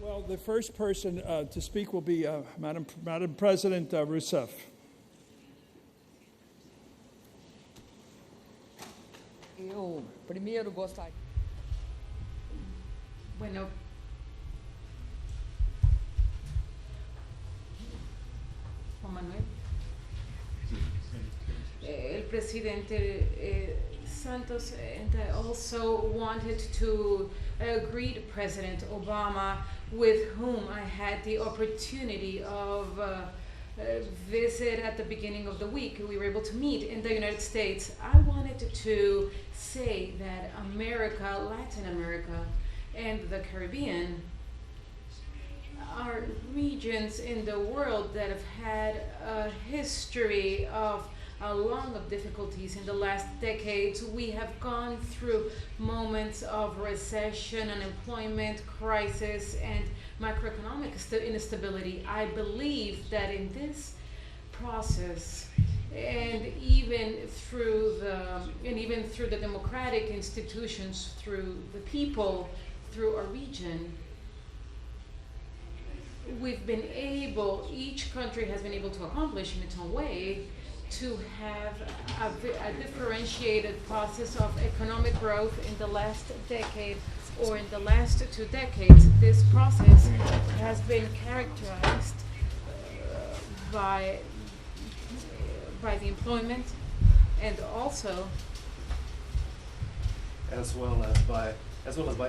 Well, the first person to speak will be Madam President Rousseff. Eu primeiro gostaria. Bueno. Juan Manuel. El presidente Santos, and I also wanted to greet President Obama, with whom I had the opportunity of visit at the beginning of the week. We were able to meet in the United States. I wanted to say that America, Latin America, and the Caribbean are regions in the world that have had a history of long of difficulties in the last decades. We have gone through moments of recession, unemployment, crisis, and macroeconomic instability. I believe that in this process, and even through the democratic institutions, through the people, through our region, we've been able, each country has been able to accomplish in its own way, to have a differentiated process of economic growth in the last decade or in the last 2 decades. This process has been characterized by the employment, and also as well as by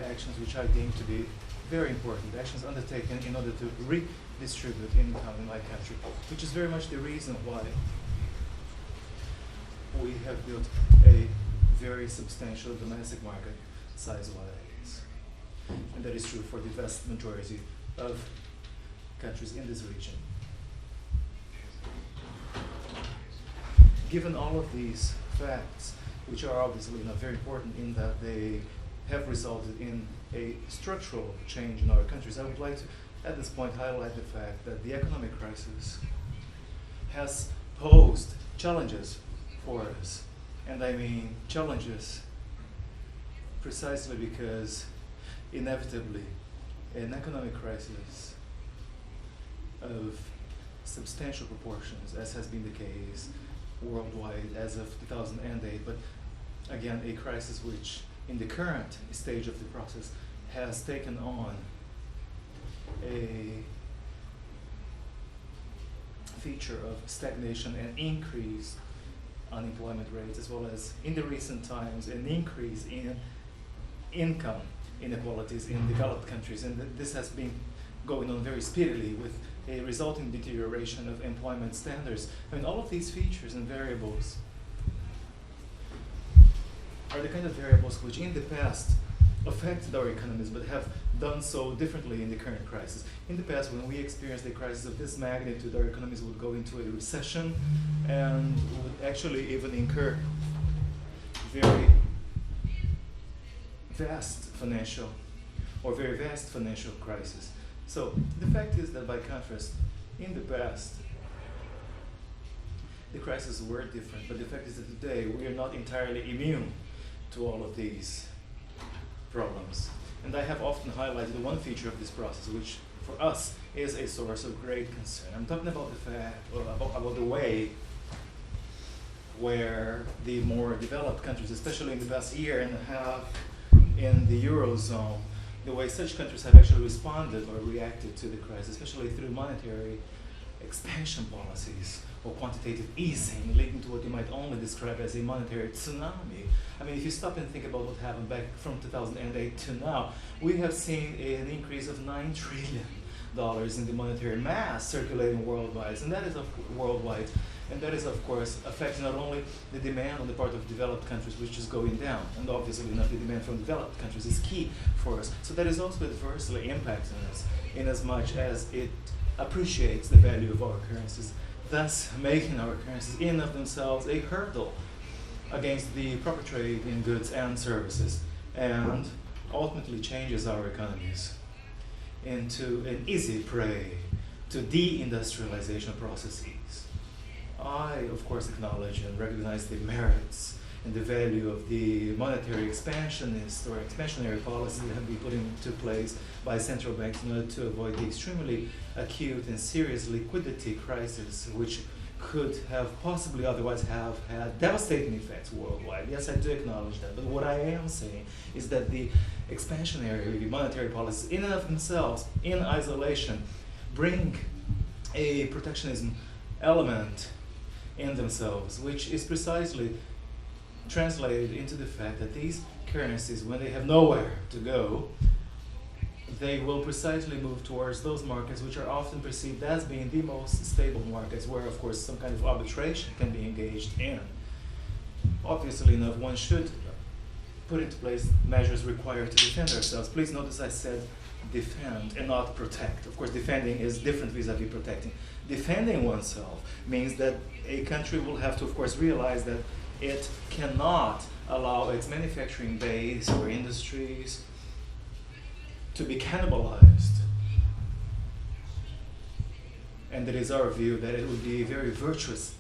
actions which I deem to be very important, actions undertaken in order to redistribute income in my country, which is very much the reason why we have built a very substantial domestic market size-wise. And that is true for the vast majority of countries in this region. Given all of these facts, which are obviously not very important in that they have resulted in a structural change in our countries, I would like to, at this point, highlight the fact that the economic crisis has posed challenges for us. And I mean challenges precisely because inevitably an economic crisis of substantial proportions, as has been the case worldwide as of 2008, but again a crisis which in the current stage of the process has taken on a feature of stagnation and increased unemployment rates, as well as in the recent times an increase in income inequalities in developed countries, and this has been going on very speedily with a resulting deterioration of employment standards. I mean, all of these features and variables are the kind of variables which in the past affected our economies but have done so differently in the current crisis. In the past, when we experienced a crisis of this magnitude, our economies would go into a recession and would actually even incur very vast financial crisis. So the fact is that by contrast, in the past, the crises were different, but the fact is that today we are not entirely immune to all of these problems. And I have often highlighted one feature of this process, which for us is a source of great concern. I'm talking about the fact, about the way where the more developed countries, especially in the past year and a half in the Eurozone, the way such countries have actually responded or reacted to the crisis, especially through monetary expansion policies or quantitative easing, leading to what you might only describe as a monetary tsunami. I mean, if you stop and think about what happened back from 2008 to now, we have seen an increase of $9 trillion in the monetary mass circulating worldwide, and that is of course affecting not only the demand on the part of developed countries, which is going down, and obviously not the demand from developed countries is key for us. So that is also adversely impacting us in as much as it appreciates the value of our currencies, thus making our currencies in and of themselves a hurdle against the proper trade in goods and services, and ultimately changes our economies into an easy prey to deindustrialization processes. I, of course, acknowledge and recognize the merits and the value of the monetary expansionist or expansionary policies that have been put into place by central banks in order to avoid the extremely acute and serious liquidity crisis, which could have possibly otherwise have had devastating effects worldwide. Yes, I do acknowledge that, but what I am saying is that the expansionary monetary policies in and of themselves, in isolation, bring a protectionism element in themselves, which is precisely translated into the fact that these currencies, when they have nowhere to go, they will precisely move towards those markets which are often perceived as being the most stable markets, where of course some kind of arbitration can be engaged in. Obviously enough, one should put into place measures required to defend ourselves. Please notice I said defend and not protect. Of course, defending is different vis-a-vis protecting. Defending oneself means that a country will have to, of course, realize that it cannot allow its manufacturing base or industries to be cannibalized. And it is our view that it would be a very virtuous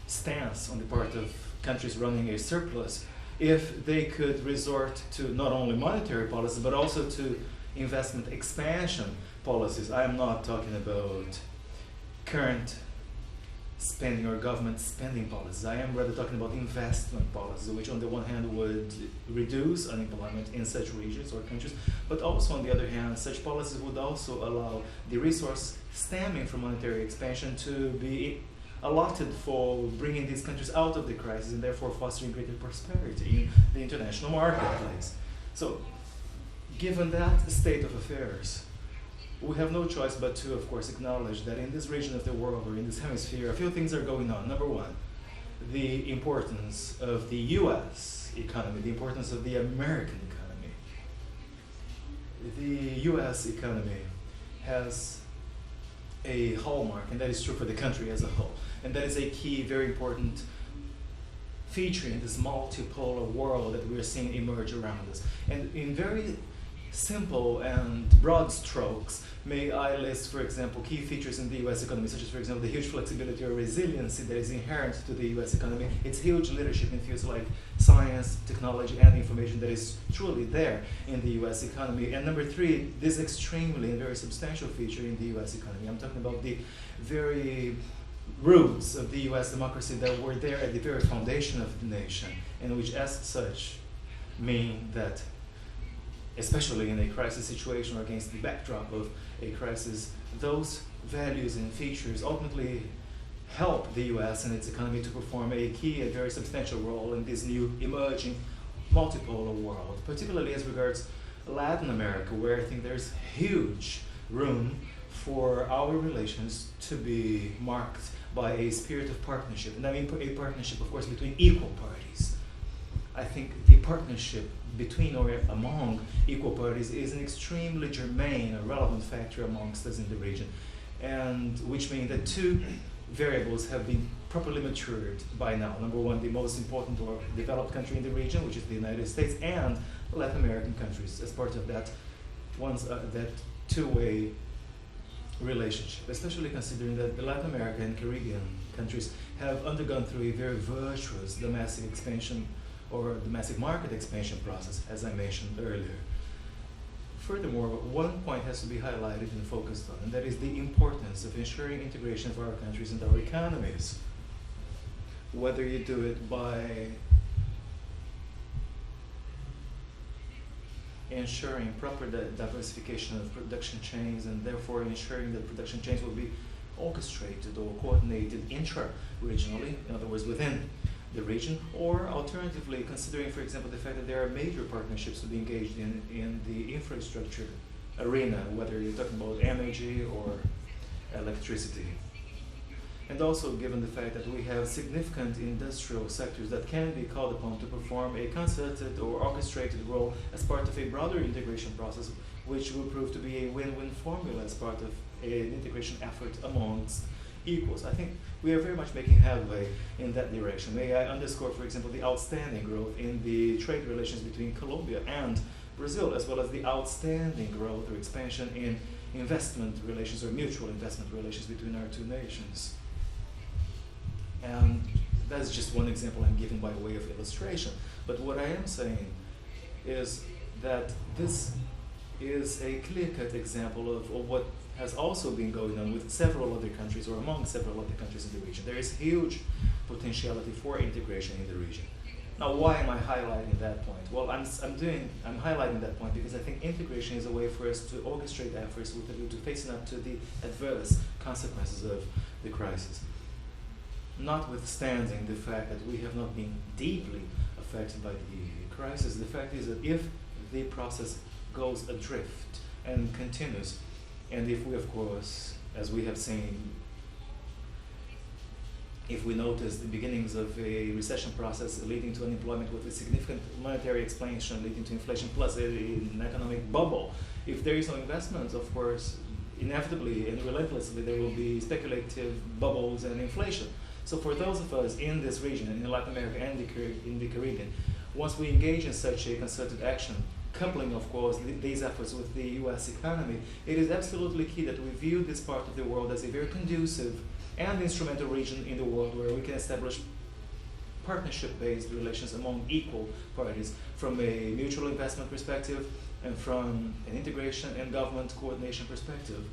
stance on the part of countries running a surplus if they could resort to not only monetary policies but also to investment expansion policies. I am not talking about current spending or government spending policies. I am rather talking about investment policies, which on the one hand would reduce unemployment in such regions or countries, but also on the other hand, such policies would also allow the resource stemming from monetary expansion to be allotted for bringing these countries out of the crisis and therefore fostering greater prosperity in the international marketplace. So, given that state of affairs, we have no choice but to, of course, acknowledge that in this region of the world or in this hemisphere, a few things are going on. Number one, the importance of the US economy, the importance of the American economy. The US economy has a hallmark, and that is true for the country as a whole. And that is a key, very important feature in this multipolar world that we are seeing emerge around us. And in very simple and broad strokes, may I list, for example, key features in the US economy, such as, for example, the huge flexibility or resiliency that is inherent to the US economy, its huge leadership in fields like science, technology, and information that is truly there in the US economy. And number three, this extremely and very substantial feature in the US economy. I'm talking about the very roots of the US democracy that were there at the very foundation of the nation, and which as such mean that, especially in a crisis situation or against the backdrop of a crisis, those values and features ultimately help the US and its economy to perform a key and very substantial role in this new emerging multipolar world, particularly as regards Latin America, where I think there's huge room for our relations to be marked by a spirit of partnership. And I mean a partnership, of course, between equal parties. I think the partnership between or among equal parties is an extremely germane or relevant factor amongst us in the region, and which means that two variables have been properly matured by now. Number one, the most important or developed country in the region, which is the United States, and Latin American countries as part of that that two-way relationship, especially considering that the Latin American and Caribbean countries have undergone through a very virtuous domestic expansion or domestic market expansion process, as I mentioned earlier. Furthermore, one point has to be highlighted and focused on, and that is the importance of ensuring integration of our countries and our economies. Whether you do it by ensuring proper diversification of production chains and therefore ensuring that production chains will be orchestrated or coordinated intra-regionally, in other words, within the region, or alternatively considering, for example, the fact that there are major partnerships to be engaged in the infrastructure arena, whether you're talking about energy or electricity. And also given the fact that we have significant industrial sectors that can be called upon to perform a concerted or orchestrated role as part of a broader integration process, which will prove to be a win-win formula as part of an integration effort amongst equals. I think we are very much making headway in that direction. May I underscore, for example, the outstanding growth in the trade relations between Colombia and Brazil, as well as the outstanding growth or expansion in investment relations or mutual investment relations between our two nations. And That's just one example I'm giving by way of illustration. But what I am saying is that this is a clear-cut example of what has also been going on with several other countries, or among several other countries in the region. There is huge potentiality for integration in the region. Now, why am I highlighting that point? Well, I'm highlighting that point because I think integration is a way for us to orchestrate efforts with a view to facing up to the adverse consequences of the crisis. Notwithstanding the fact that we have not been deeply affected by the crisis, the fact is that if the process goes adrift and continues, and if we, of course, as we have seen, if we notice the beginnings of a recession process leading to unemployment with a significant monetary expansion leading to inflation plus an economic bubble, if there is no investment, of course, inevitably and relentlessly there will be speculative bubbles and inflation. So for those of us in this region, in Latin America and in the Caribbean, once we engage in such a concerted action, coupling, of course, these efforts with the U.S. economy, it is absolutely key that we view this part of the world as a very conducive and instrumental region in the world where we can establish partnership-based relations among equal parties from a mutual investment perspective and from an integration and government coordination perspective,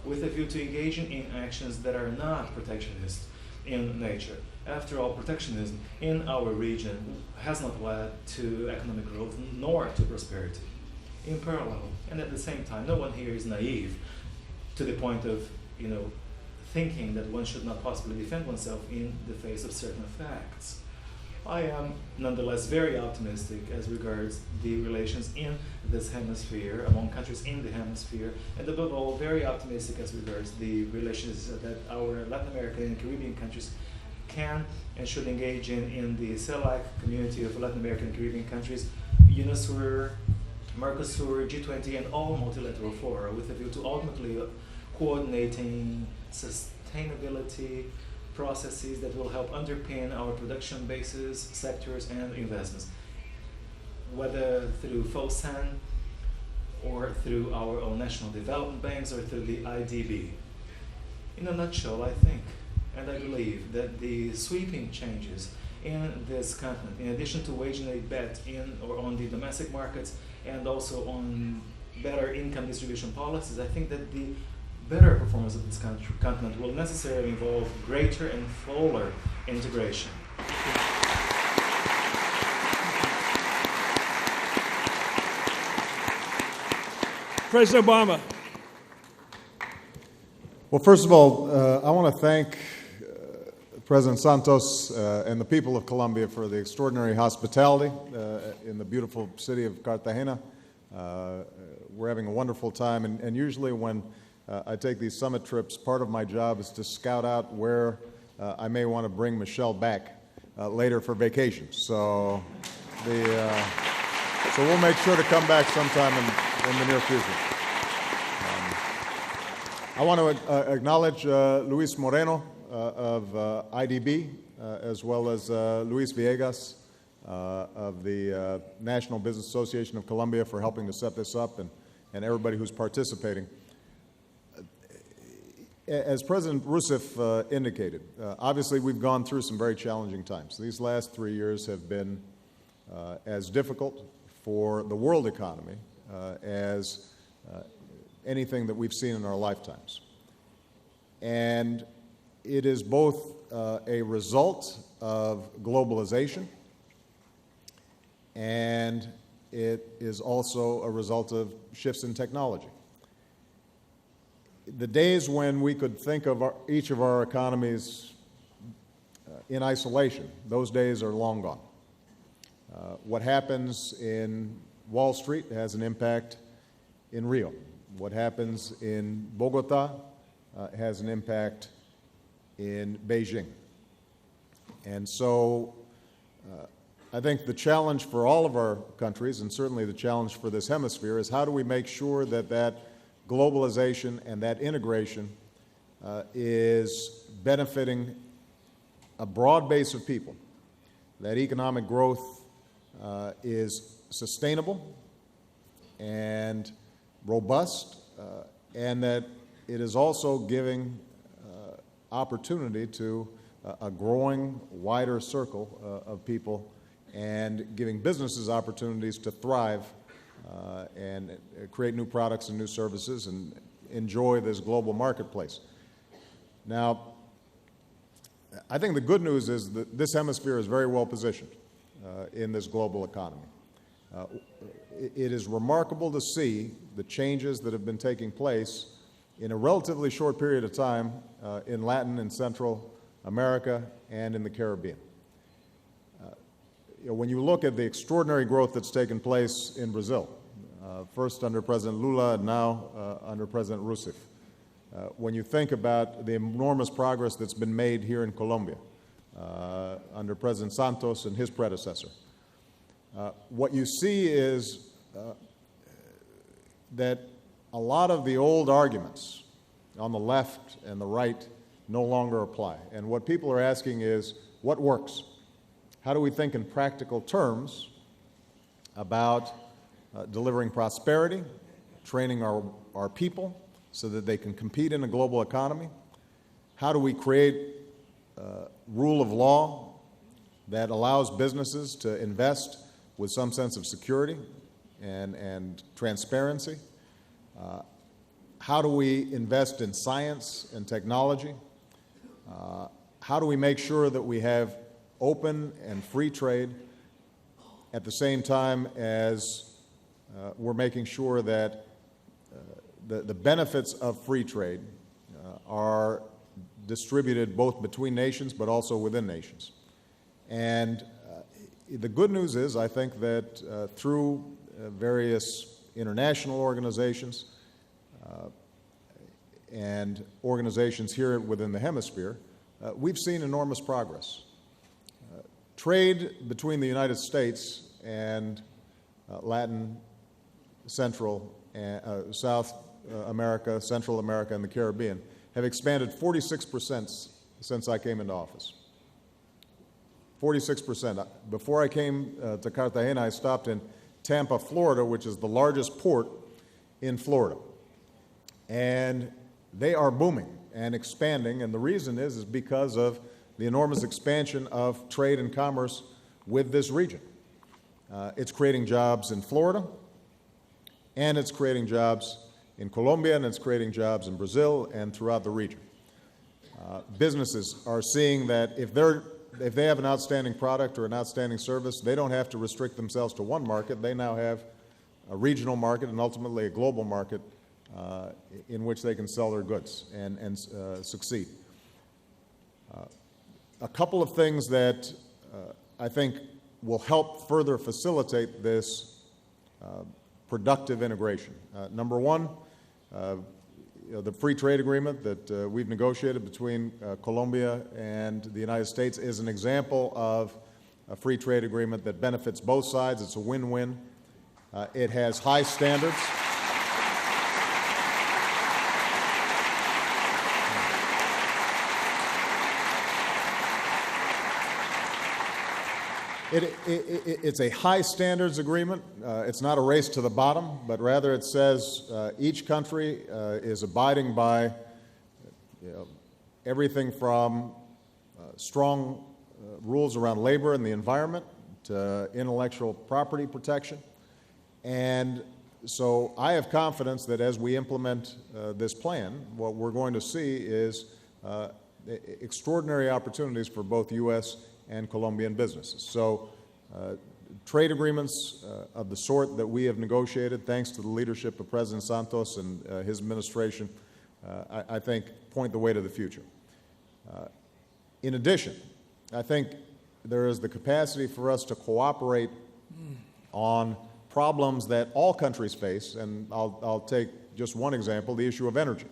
with a view to engaging in actions that are not protectionist in nature. After all, protectionism in our region has not led to economic growth nor to prosperity. In parallel, and at the same time, no one here is naive to the point of, thinking that one should not possibly defend oneself in the face of certain facts. I am nonetheless very optimistic as regards the relations in this hemisphere, among countries in the hemisphere, and above all, very optimistic as regards the relations that our Latin American and Caribbean countries can and should engage in the CELAC community of Latin American and Caribbean countries, UNASUR, Mercosur, G20, and all multilateral fora, with a view to ultimately coordinating sustainability processes that will help underpin our production bases, sectors, and investments, whether through FOSAN or through our own national development banks or through the IDB. In a nutshell, I think, and I believe, that the sweeping changes in this continent, in addition to waging a bet in or on the domestic markets and also on better income distribution policies, I think that the better performance of this continent will necessarily involve greater and fuller integration. President Obama. Well, first of all, I want to thank President Santos and the people of Colombia for the extraordinary hospitality in the beautiful city of Cartagena. We're having a wonderful time, and usually when I take these summit trips, part of my job is to scout out where I may want to bring Michelle back later for vacation. So we'll make sure to come back sometime in the near future. I want to acknowledge Luis Moreno of IDB, as well as Luis Villegas of the National Business Association of Colombia for helping to set this up, and everybody who's participating. As President Rousseff indicated, obviously we've gone through some very challenging times. These last 3 years have been as difficult for the world economy as anything that we've seen in our lifetimes. And it is both a result of globalization, and it is also a result of shifts in technology. The days when we could think of each of our economies in isolation, those days are long gone. What happens in Wall Street has an impact in Rio. What happens in Bogota has an impact in Beijing. And so I think the challenge for all of our countries, and certainly the challenge for this hemisphere, is how do we make sure that globalization and that integration is benefiting a broad base of people, that economic growth is sustainable and robust, and that it is also giving opportunity to a growing, wider circle of people and giving businesses opportunities to thrive and create new products and new services and enjoy this global marketplace. Now, I think the good news is that this hemisphere is very well positioned in this global economy. It is remarkable to see the changes that have been taking place in a relatively short period of time in Latin and Central America and in the Caribbean. When you look at the extraordinary growth that's taken place in Brazil, first under President Lula and now under President Rousseff, when you think about the enormous progress that's been made here in Colombia under President Santos and his predecessor, what you see is that a lot of the old arguments on the left and the right no longer apply. And what people are asking is, what works? How do we think in practical terms about delivering prosperity, training our people so that they can compete in a global economy? How do we create rule of law that allows businesses to invest with some sense of security and transparency? How do we invest in science and technology? How do we make sure that we have open and free trade at the same time as we're making sure that the benefits of free trade are distributed both between nations but also within nations? And the good news is, I think, that through various international organizations and organizations here within the hemisphere, we've seen enormous progress. Trade between the United States and Latin, Central, South America, Central America, and the Caribbean have expanded 46% since I came into office. 46%. Before I came to Cartagena, I stopped in Tampa, Florida, which is the largest port in Florida. And they are booming and expanding, and the reason is because of the enormous expansion of trade and commerce with this region. It's creating jobs in Florida, and it's creating jobs in Colombia, and it's creating jobs in Brazil and throughout the region. Businesses are seeing that if they have an outstanding product or an outstanding service, they don't have to restrict themselves to one market. They now have a regional market and ultimately a global market in which they can sell their goods and succeed. A couple of things that I think will help further facilitate this productive integration. Number one, the free trade agreement that we've negotiated between Colombia and the United States is an example of a free trade agreement that benefits both sides. It's a win-win. It has high standards. It's a high standards agreement. It's not a race to the bottom, but rather it says each country is abiding by everything from strong rules around labor and the environment to intellectual property protection. And so I have confidence that as we implement this plan, what we're going to see is extraordinary opportunities for both U.S. and Colombian businesses. So trade agreements of the sort that we have negotiated, thanks to the leadership of President Santos and his administration, I think point the way to the future. In addition, I think there is the capacity for us to cooperate on problems that all countries face, and I'll take just one example, the issue of energy.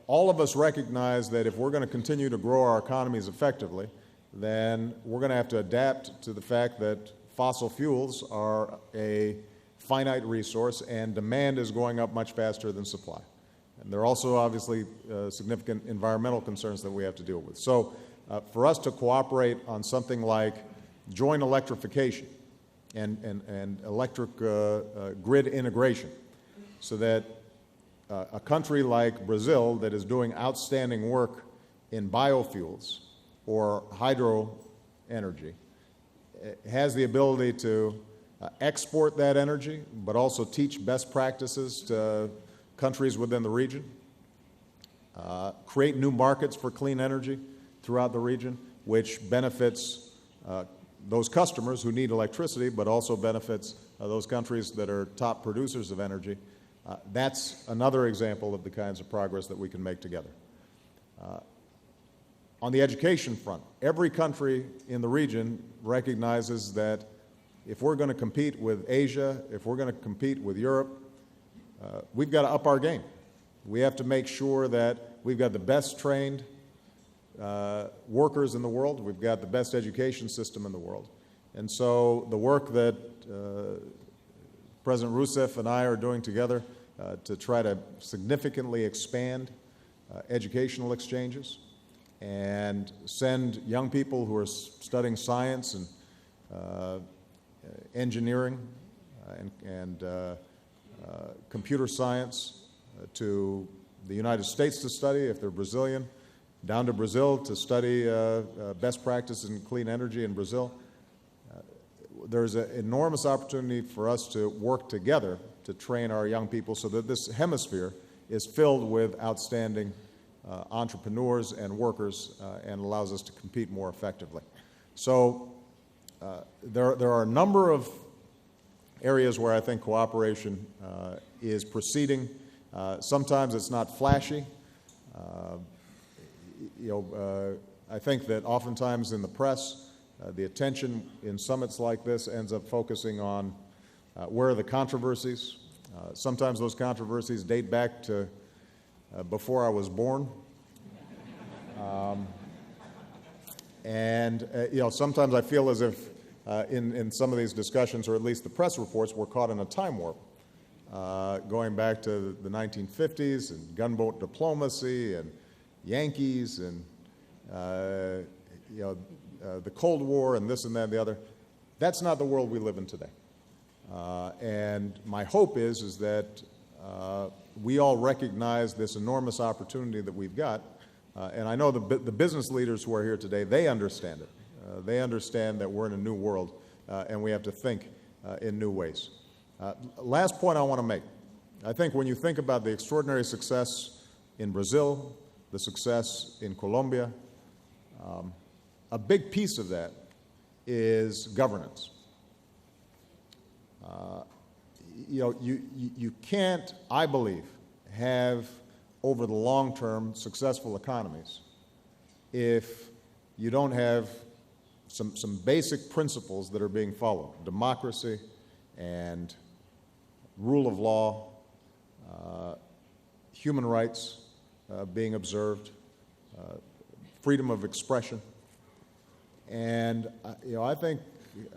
All of us recognize that if we're going to continue to grow our economies effectively, then we're going to have to adapt to the fact that fossil fuels are a finite resource and demand is going up much faster than supply. And there are also obviously significant environmental concerns that we have to deal with. So for us to cooperate on something like joint electrification and electric grid integration so that a country like Brazil that is doing outstanding work in biofuels or hydro energy has the ability to export that energy, but also teach best practices to countries within the region, create new markets for clean energy throughout the region, which benefits those customers who need electricity, but also benefits those countries that are top producers of energy. That's another example of the kinds of progress that we can make together. On the education front, every country in the region recognizes that if we're going to compete with Asia, if we're going to compete with Europe, we've got to up our game. We have to make sure that we've got the best trained workers in the world. We've got the best education system in the world. And so the work that President Rousseff and I are doing together to try to significantly expand educational exchanges and send young people who are studying science and engineering and computer science to the United States to study, if they're Brazilian, down to Brazil to study best practices in clean energy in Brazil. There's an enormous opportunity for us to work together to train our young people so that this hemisphere is filled with outstanding entrepreneurs and workers and allows us to compete more effectively. So there are a number of areas where I think cooperation is proceeding. Sometimes it's not flashy. I think that oftentimes in the press, the attention in summits like this ends up focusing on where are the controversies. Sometimes those controversies date back to before I was born. Sometimes I feel as if in some of these discussions, or at least the press reports, we're caught in a time warp, going back to the 1950s and gunboat diplomacy and Yankees and the Cold War and this and that and the other. That's not the world we live in today. And my hope is that we all recognize this enormous opportunity that we've got. And I know the business leaders who are here today, they understand it. They understand that we're in a new world and we have to think in new ways. Last point I want to make. I think when you think about the extraordinary success in Brazil, the success in Colombia, a big piece of that is governance. You can't, I believe, have over the long term successful economies if you don't have some basic principles that are being followed: democracy and rule of law, human rights being observed, freedom of expression, and I think,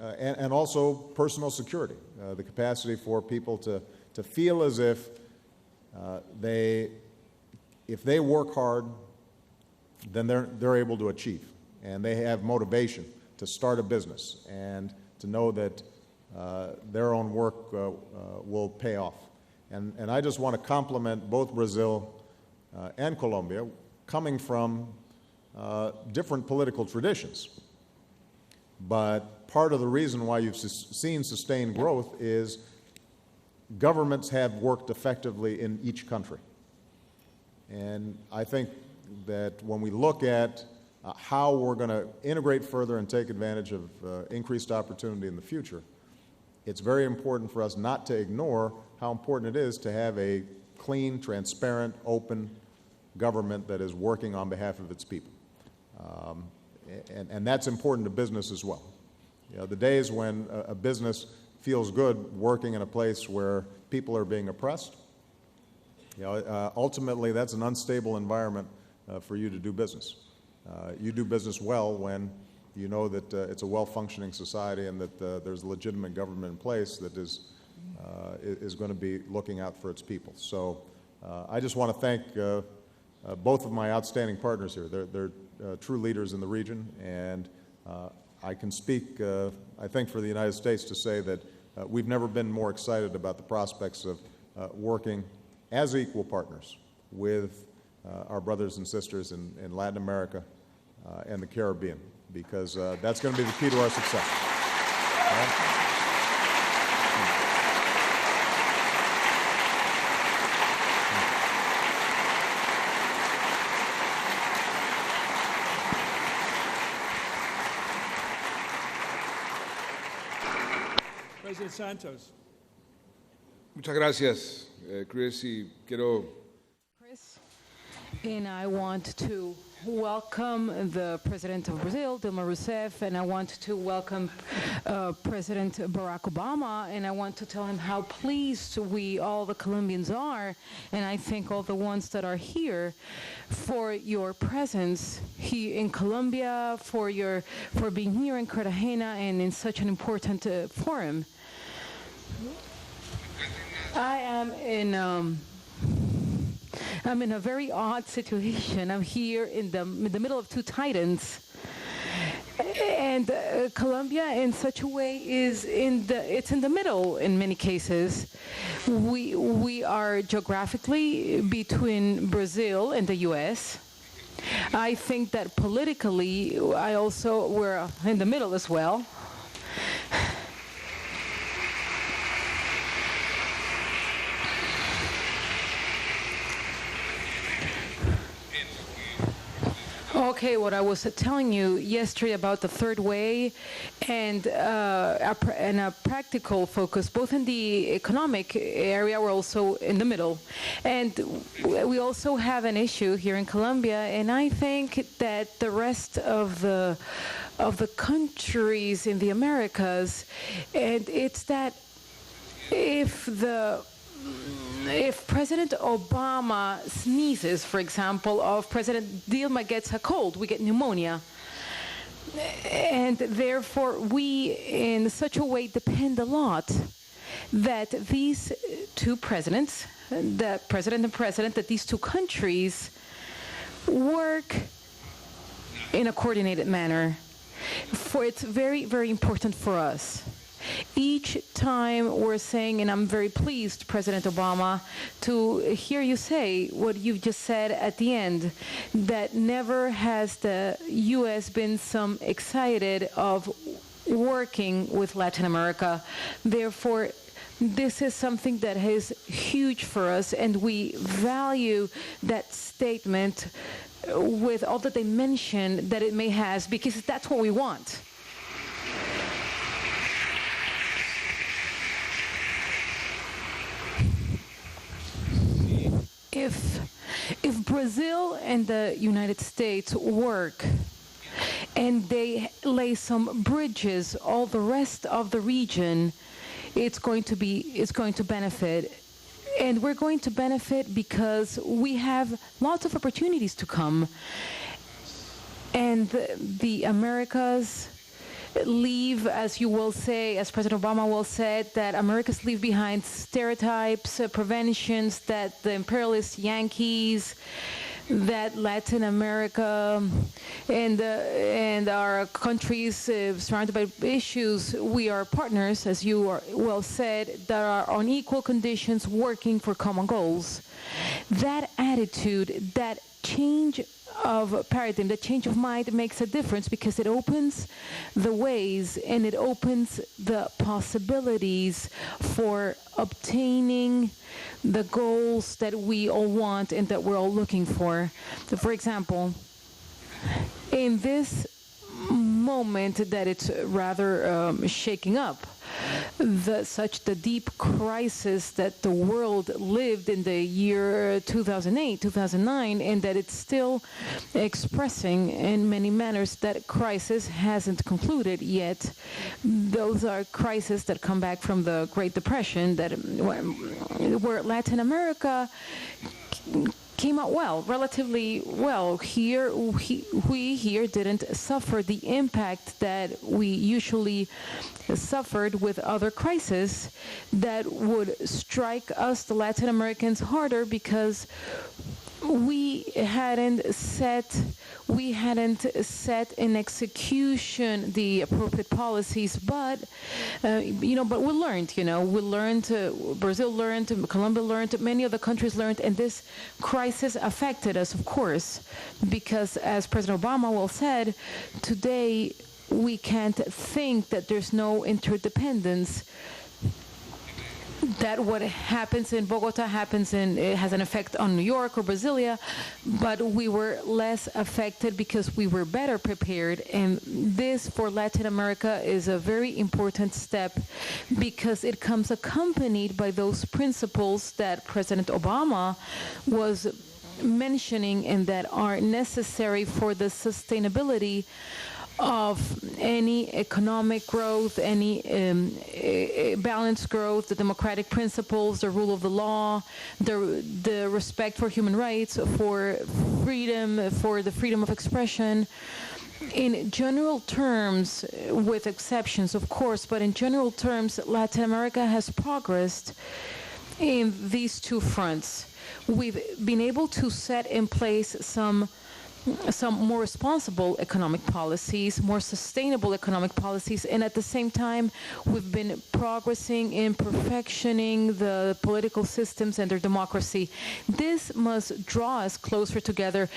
and also personal security, the capacity for people to feel as if if they work hard, then they're able to achieve, and they have motivation to start a business and to know that their own work will pay off. And I just want to compliment both Brazil and Colombia, coming from different political traditions. But part of the reason why you've seen sustained growth is governments have worked effectively in each country. And I think that when we look at how we're going to integrate further and take advantage of increased opportunity in the future, it's very important for us not to ignore how important it is to have a clean, transparent, open government that is working on behalf of its people. And that's important to business as well. The days when a business feels good working in a place where people are being oppressed, ultimately that's an unstable environment for you to do business. You do business well when you know that it's a well-functioning society and that there's a legitimate government in place that is going to be looking out for its people. So I just want to thank both of my outstanding partners here. They're true leaders in the region, and I can speak, I think, for the United States to say that we've never been more excited about the prospects of working as equal partners with our brothers and sisters in Latin America and the Caribbean, because that's going to be the key to our success. All right? President Santos. Muchas gracias, Chris, y quiero Chris, and I want to welcome the President of Brazil, Dilma Rousseff, and I want to welcome President Barack Obama, and I want to tell him how pleased we, all the Colombians, are, and I thank all the ones that are here for your presence here in Colombia, for being here in Cartagena and in such an important forum. I am I'm in a very odd situation. I'm here in the middle of two titans, and Colombia, in such a way, it's in the middle in many cases. We are geographically between Brazil and the U.S. I think that politically, we're in the middle as well. Okay, what I was telling you yesterday about the third way and a practical focus, both in the economic area, we're also in the middle. And we also have an issue here in Colombia, and I think that the rest of the countries in the Americas, and it's that if President Obama sneezes, for example, or if President Dilma gets a cold, we get pneumonia. And therefore, we, in such a way, depend a lot that these two presidents, the president and president, that these two countries work in a coordinated manner. For it's very, very important for us. Each time we're saying, and I'm very pleased, President Obama, to hear you say what you've just said at the end, that never has the U.S. been so excited of working with Latin America. Therefore, this is something that is huge for us, and we value that statement with all the dimension that it may have, because that's what we want. If Brazil and the United States work and they lay some bridges, all the rest of the region, it's going to benefit. And we're going to benefit because we have lots of opportunities to come. And the Americas leave, as you will say, as President Obama will say, that Americas leave behind stereotypes, preventions, that the imperialist Yankees, that Latin America and our countries surrounded by issues, we are partners, as you are well said, that are on equal conditions working for common goals. That attitude, that change of paradigm, the change of mind makes a difference, because it opens the ways and it opens the possibilities for obtaining the goals that we all want and that we're all looking for. So, for example, in this moment that it's rather shaking up, such the deep crisis that the world lived in the year 2008, 2009, and that it's still expressing in many manners, that crisis hasn't concluded yet. Those are crises that come back from the Great Depression, that where Latin America came out well, relatively well. Here, we here didn't suffer the impact that we usually suffered with other crises that would strike us, the Latin Americans, harder, because we hadn't set in execution the appropriate policies, but but we learned. Brazil learned, Colombia learned, many other countries learned, and this crisis affected us, of course, because as President Obama well said, today we can't think that there's no interdependence, that what happens in Bogota it has an effect on New York or Brasilia, but we were less affected because we were better prepared. And this for Latin America is a very important step because it comes accompanied by those principles that President Obama was mentioning and that are necessary for the sustainability of any economic growth, any balanced growth, the democratic principles, the rule of the law, the respect for human rights, for freedom, for the freedom of expression. In general terms, with exceptions, of course, but in general terms, Latin America has progressed in these two fronts. We've been able to set in place some more responsible economic policies, more sustainable economic policies, and at the same time, we've been progressing in perfectioning the political systems and their democracy. This must draw us closer together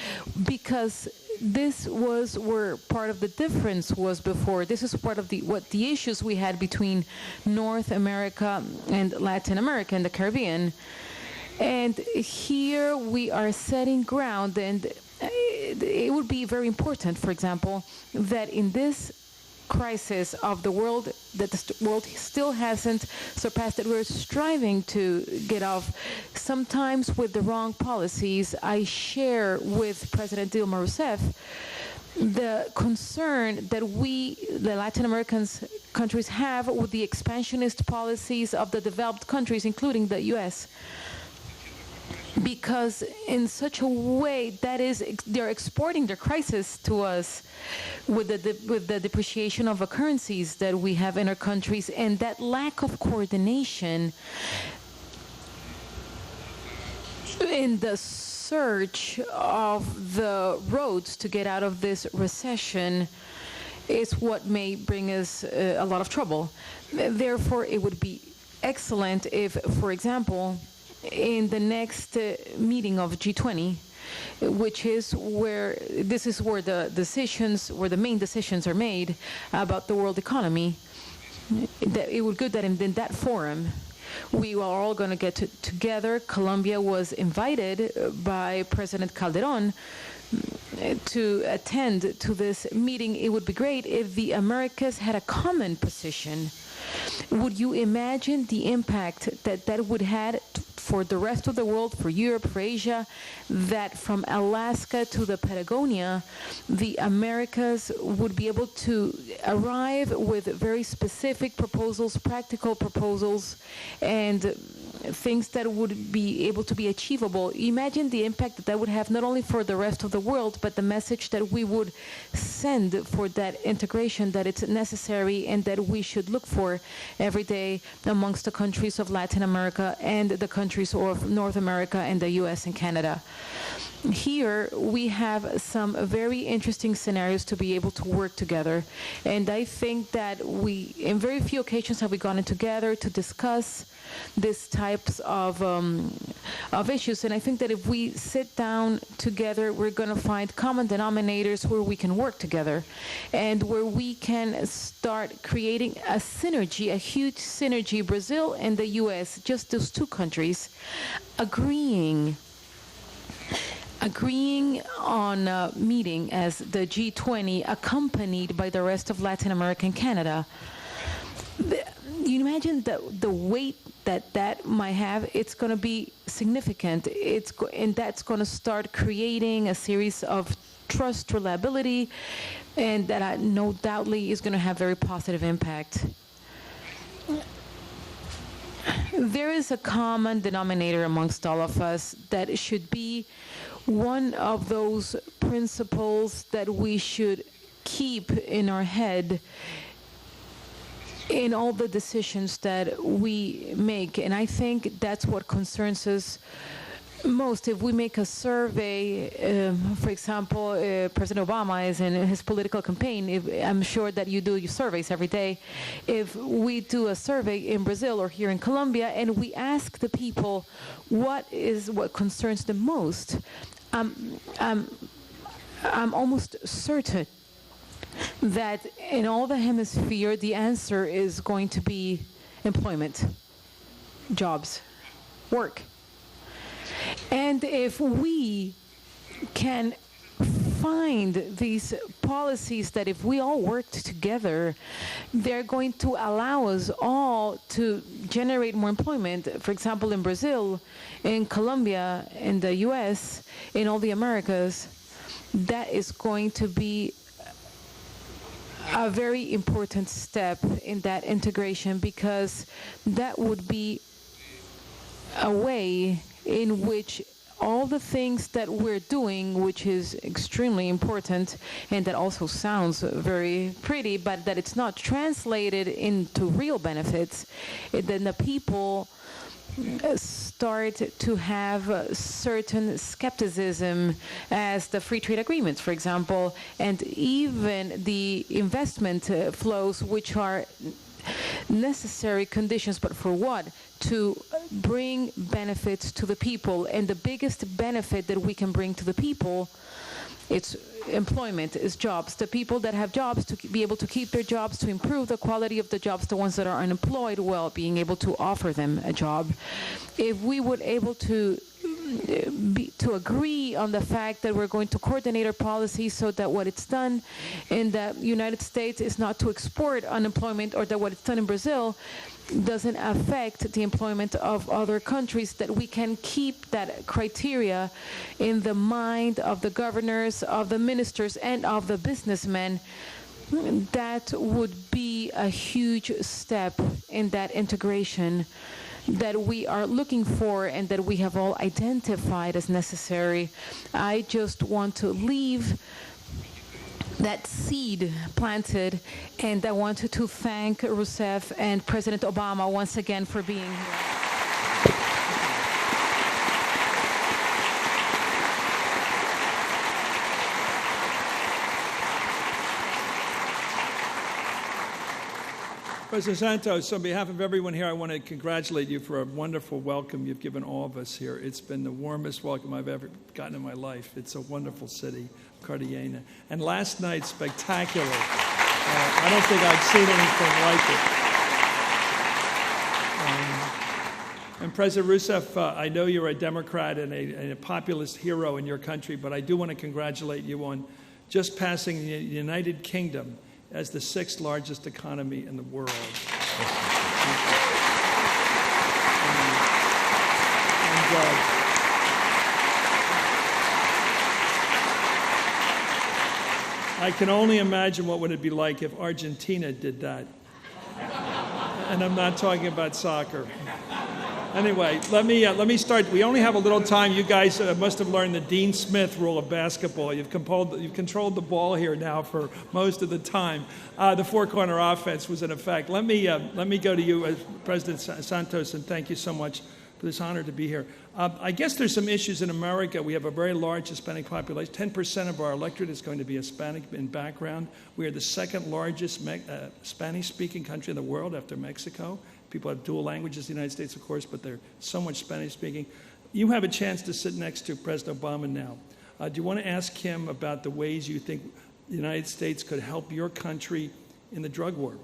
because this was where part of the difference was before. This is part of the issues we had between North America and Latin America and the Caribbean. And here we are setting ground, and it would be very important, for example, that in this crisis of the world, that the world still hasn't surpassed, that we're striving to get off, sometimes with the wrong policies. I share with President Dilma Rousseff the concern that the Latin American countries have with the expansionist policies of the developed countries, including the U.S., because in such a way that is they're exporting their crisis to us with the depreciation of the currencies that we have in our countries, and that lack of coordination in the search of the roads to get out of this recession is what may bring us a lot of trouble. Therefore, it would be excellent if, for example, in the next meeting of G20, which is where the main decisions are made about the world economy, that it would be good that in that forum we are all going to get together. Colombia was invited by President Calderon to attend to this meeting. It would be great if the Americas had a common position. Would you imagine the impact that would have for the rest of the world, for Europe, for Asia, that from Alaska to the Patagonia, the Americas would be able to arrive with very specific proposals, practical proposals, and things that would be able to be achievable? Imagine the impact that would have not only for the rest of the world, but the message that we would send for that integration, that it's necessary and that we should look for every day amongst the countries of Latin America and the countries of North America and the US and Canada. Here we have some very interesting scenarios to be able to work together, and I think that in very few occasions have we gone together to discuss these types of issues, and I think that if we sit down together, we're going to find common denominators where we can work together and where we can start creating a synergy, a huge synergy. Brazil and the US, just those two countries, agreeing on a meeting as the G20, accompanied by the rest of Latin America and Canada. You imagine the weight that might have. It's going to be significant. And that's going to start creating a series of trust, reliability, and that no doubtly is going to have very positive impact. There is a common denominator amongst all of us that should be one of those principles that we should keep in our head in all the decisions that we make. And I think that's what concerns us most, if we make a survey, for example, President Obama is in his political campaign, I'm sure that you do your surveys every day. If we do a survey in Brazil or here in Colombia and we ask the people what concerns them most, I'm almost certain that in all the hemisphere the answer is going to be employment, jobs, work. And if we can find these policies that if we all worked together, they're going to allow us all to generate more employment. For example, in Brazil, in Colombia, in the US, in all the Americas, that is going to be a very important step in that integration, because that would be a way in which all the things that we're doing, which is extremely important and that also sounds very pretty, but that it's not translated into real benefits, then the people start to have certain skepticism as the free trade agreements, for example, and even the investment flows, which are necessary conditions, but for what? To bring benefits to the people. And the biggest benefit that we can bring to the people, it's employment, is jobs. The people that have jobs, to be able to keep their jobs, to improve the quality of the jobs, the ones that are unemployed, well, being able to offer them a job. If we would able to agree on the fact that we're going to coordinate our policies so that what it's done in the United States is not to export unemployment, or that what it's done in Brazil doesn't affect the employment of other countries, that we can keep that criteria in the mind of the governors, of the ministers, and of the businessmen, that would be a huge step in that integration that we are looking for and that we have all identified as necessary. I just want to leave that seed planted, and I wanted to thank Rousseff and President Obama once again for being here. President Santos, on behalf of everyone here, I want to congratulate you for a wonderful welcome you've given all of us here. It's been the warmest welcome I've ever gotten in my life. It's a wonderful city, Cartagena. And last night, spectacular. I don't think I've seen anything like it. And President Rousseff, I know you're a Democrat and a populist hero in your country, but I do want to congratulate you on just passing the United Kingdom as the 6th largest economy in the world. I can only imagine what would it be like if Argentina did that. And I'm not talking about soccer. Anyway, let me start. We only have a little time. You guys must have learned the Dean Smith rule of basketball. You've controlled the ball here now for most of the time. The four-corner offense was in effect. Let me go to you, President Santos, and thank you so much for this honor to be here. I guess there's some issues in America. We have a very large Hispanic population. 10% of our electorate is going to be Hispanic in background. We are the second largest Spanish-speaking country in the world after Mexico. People have dual languages in the United States, of course, but they're so much Spanish-speaking. You have a chance to sit next to President Obama now. Do you want to ask him about the ways you think the United States could help your country in the drug war?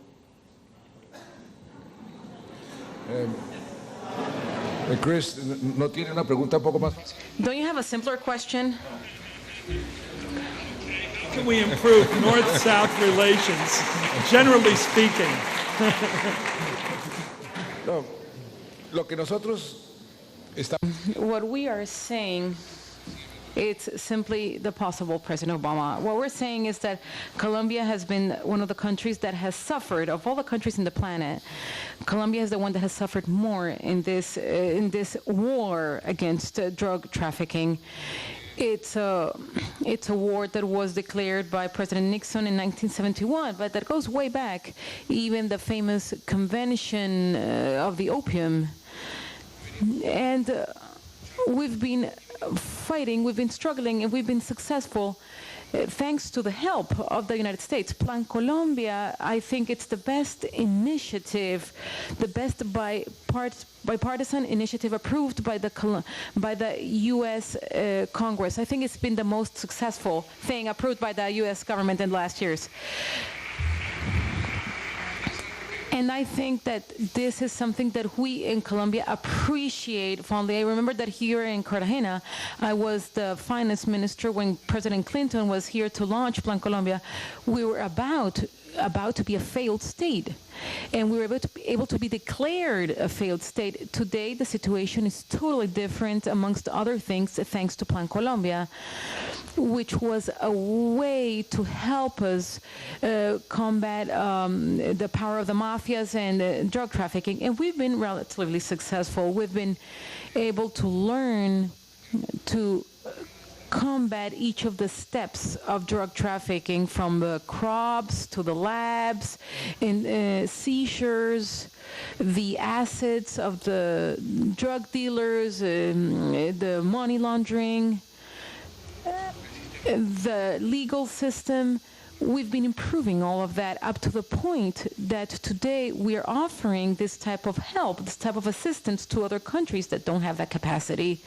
Chris, ¿no tiene una pregunta un poco más fácil? Don't you have a simpler question? Can we improve North-South relations, generally speaking? No, lo que nosotros estamos... What we are saying, it's simply the possible, President Obama. What we're saying is that Colombia has been one of the countries that has suffered, of all the countries in the planet, Colombia is the one that has suffered more in this war against drug trafficking. It's a war that was declared by President Nixon in 1971, but that goes way back. Even the famous convention of the opium. And we've been fighting, we've been struggling, and we've been successful thanks to the help of the United States. Plan Colombia, I think it's the best initiative, the best bipartisan initiative approved by the U.S. Congress. I think it's been the most successful thing approved by the U.S. government in the last years. And I think that this is something that we in Colombia appreciate fondly. I remember that here in Cartagena, I was the finance minister when President Clinton was here to launch Plan Colombia. We were about to be a failed state, and we were able to be declared a failed state. Today, the situation is totally different, amongst other things, thanks to Plan Colombia, which was a way to help us combat the power of the mafias and drug trafficking. And we've been relatively successful. We've been able to learn to combat each of the steps of drug trafficking, from the crops to the labs, and seizures, the assets of the drug dealers, the money laundering, the legal system. We've been improving all of that up to the point that today we are offering this type of help, this type of assistance to other countries that don't have that capacity.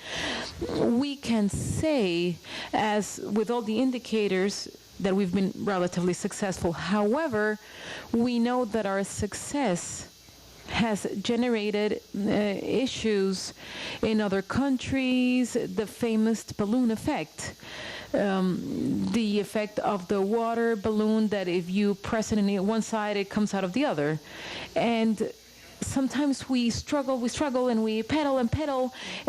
We can say, as with all the indicators, that we've been relatively successful. However, we know that our success has generated issues in other countries, the famous balloon effect. The effect of the water balloon, that if you press it in one side, it comes out of the other. And sometimes we struggle and we pedal,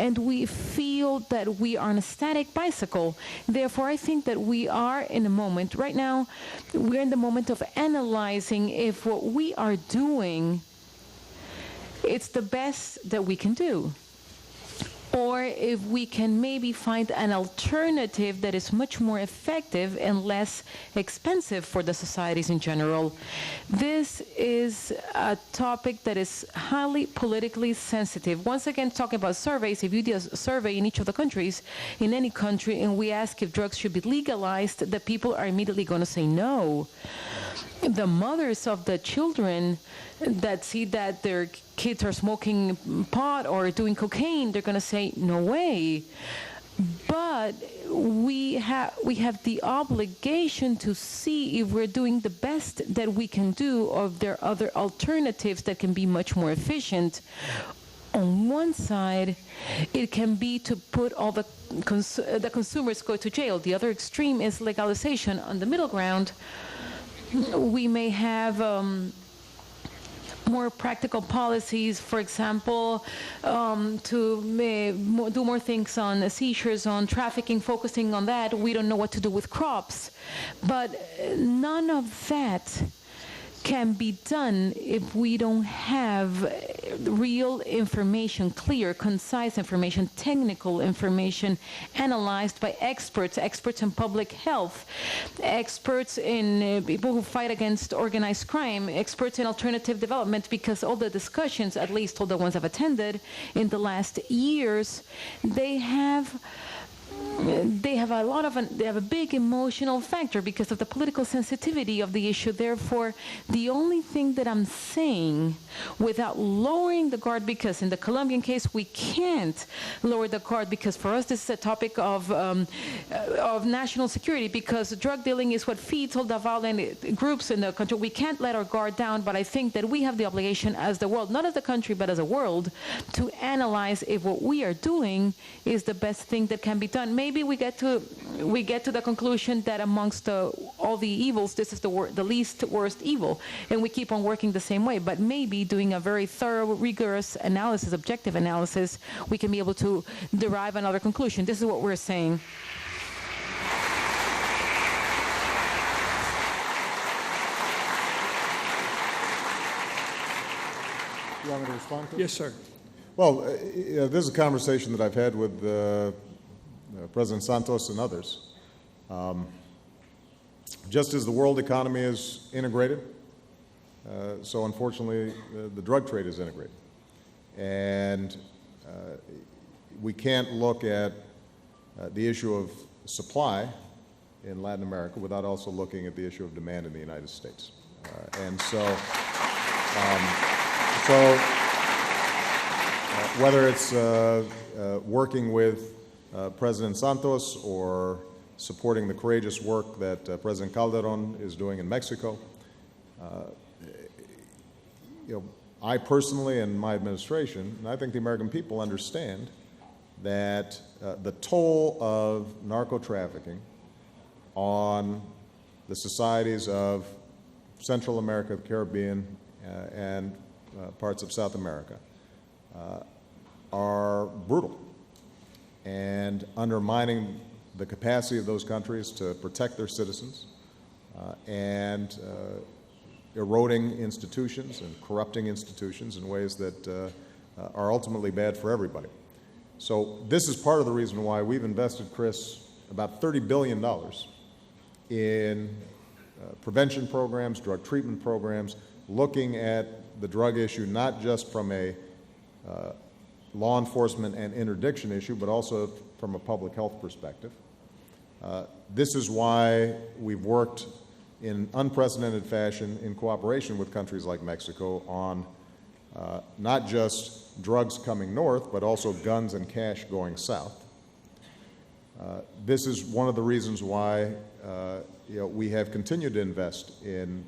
and we feel that we are on a static bicycle. Therefore, I think that we are in a moment, right now, we're in the moment of analyzing if what we are doing, it's the best that we can do, or if we can maybe find an alternative that is much more effective and less expensive for the societies in general. This is a topic that is highly politically sensitive. Once again, talking about surveys, if you do a survey in each of the countries, in any country, and we ask if drugs should be legalized, the people are immediately going to say no. The mothers of the children that see that their kids are smoking pot or doing cocaine, they're going to say, no way. But we have the obligation to see if we're doing the best that we can do, or if there are other alternatives that can be much more efficient. On one side, it can be to put all the consumers go to jail. The other extreme is legalization. On the middle ground, we may have more practical policies, for example, to do more things on seizures, on trafficking, focusing on that. We don't know what to do with crops. But none of that can be done if we don't have real information, clear, concise information, technical information analyzed by experts in public health, experts in people who fight against organized crime, experts in alternative development, because all the discussions, at least all the ones I've attended in the last years, they have a big emotional factor because of the political sensitivity of the issue. Therefore, the only thing that I'm saying, without lowering the guard, because in the Colombian case we can't lower the guard, because for us this is a topic of national security, because drug dealing is what feeds all the violent groups in the country. We can't let our guard down, but I think that we have the obligation as the world, not as the country, but as a world, to analyze if what we are doing is the best thing that can be done. Maybe we get to the conclusion that amongst all the evils, this is the least worst evil, and we keep on working the same way. But maybe doing a very thorough, rigorous analysis, objective analysis, we can be able to derive another conclusion. This is what we're saying. You want me to respond to it? Yes, sir. Well, this is a conversation that I've had with President Santos and others. Just as the world economy is integrated, so unfortunately the drug trade is integrated. And we can't look at the issue of supply in Latin America without also looking at the issue of demand in the United States. And so whether it's working with President Santos or supporting the courageous work that President Calderon is doing in Mexico, I personally and my administration, and I think the American people understand that the toll of narco-trafficking on the societies of Central America, the Caribbean, and parts of South America are brutal and undermining the capacity of those countries to protect their citizens and eroding institutions and corrupting institutions in ways that are ultimately bad for everybody. So this is part of the reason why we've invested, Chris, about $30 billion in prevention programs, drug treatment programs, looking at the drug issue not just from a law enforcement and interdiction issue, but also from a public health perspective. This is why we've worked in unprecedented fashion in cooperation with countries like Mexico on not just drugs coming north, but also guns and cash going south. This is one of the reasons why we have continued to invest in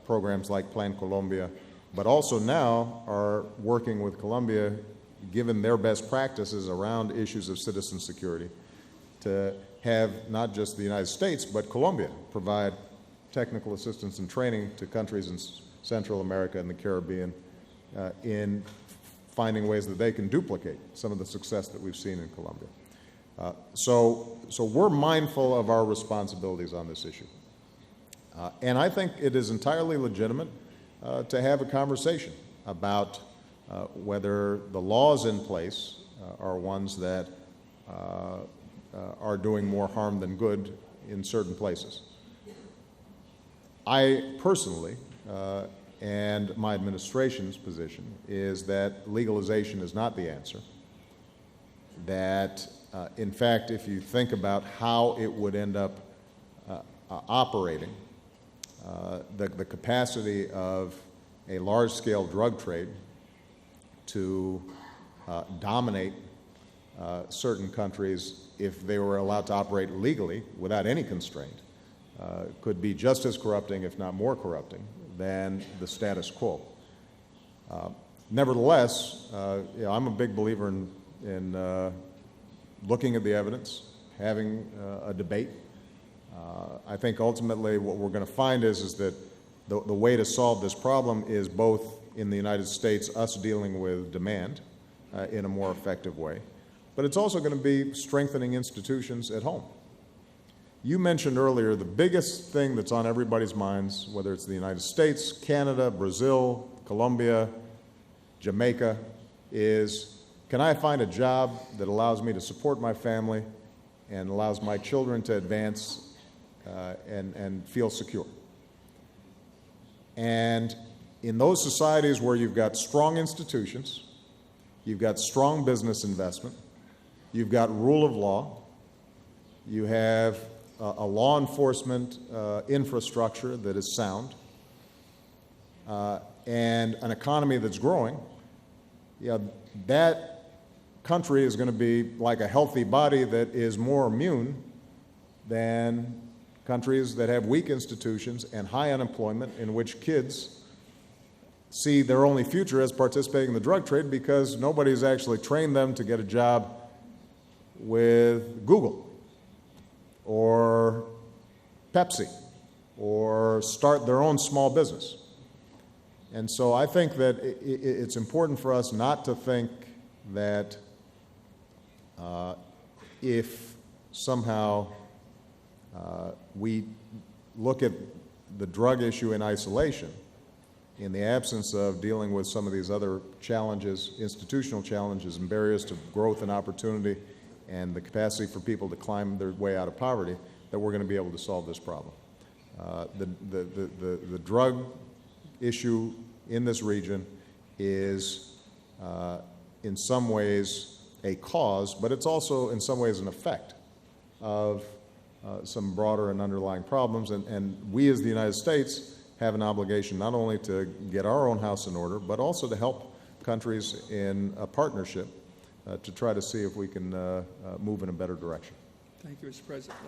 programs like Plan Colombia, but also now are working with Colombia, given their best practices around issues of citizen security, to have not just the United States, but Colombia provide technical assistance and training to countries in Central America and the Caribbean in finding ways that they can duplicate some of the success that we've seen in Colombia. So we're mindful of our responsibilities on this issue. And I think it is entirely legitimate to have a conversation about whether the laws in place are ones that are doing more harm than good in certain places. I personally, and my administration's position, is that legalization is not the answer. That, in fact, if you think about how it would end up operating, the capacity of a large-scale drug trade to dominate certain countries if they were allowed to operate legally without any constraint could be just as corrupting, if not more corrupting, than the status quo. Nevertheless, I'm a big believer in looking at the evidence, having a debate. I think ultimately what we're going to find is that the way to solve this problem is both in the United States, us dealing with demand in a more effective way, but it's also going to be strengthening institutions at home. You mentioned earlier the biggest thing that's on everybody's minds, whether it's the United States, Canada, Brazil, Colombia, Jamaica, is can I find a job that allows me to support my family and allows my children to advance and feel secure? And in those societies where you've got strong institutions, you've got strong business investment, you've got rule of law, you have a law enforcement infrastructure that is sound, and an economy that's growing, that country is going to be like a healthy body that is more immune than countries that have weak institutions and high unemployment, in which kids see their only future as participating in the drug trade because nobody's actually trained them to get a job with Google or Pepsi or start their own small business. And so I think that it's important for us not to think that if somehow we look at the drug issue in isolation, in the absence of dealing with some of these other challenges, institutional challenges and barriers to growth and opportunity and the capacity for people to climb their way out of poverty, that we're going to be able to solve this problem. The drug issue in this region is in some ways a cause, but it's also in some ways an effect of some broader and underlying problems. And we as the United States have an obligation not only to get our own house in order, but also to help countries in a partnership to try to see if we can move in a better direction. Thank you, Mr. President.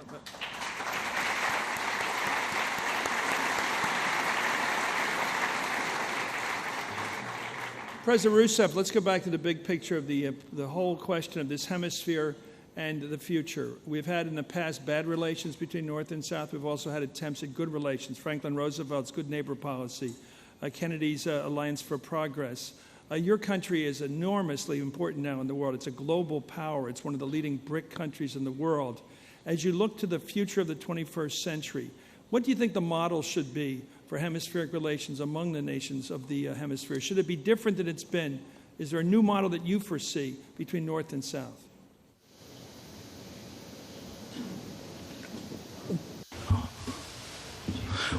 President Rousseff, let's go back to the big picture of the whole question of this hemisphere and the future. We've had in the past bad relations between North and South. We've also had attempts at good relations. Franklin Roosevelt's good neighbor policy, Kennedy's Alliance for Progress. Your country is enormously important now in the world. It's a global power. It's one of the leading BRIC countries in the world. As you look to the future of the 21st century, what do you think the model should be for hemispheric relations among the nations of the hemisphere? Should it be different than it's been? Is there a new model that you foresee between North and South?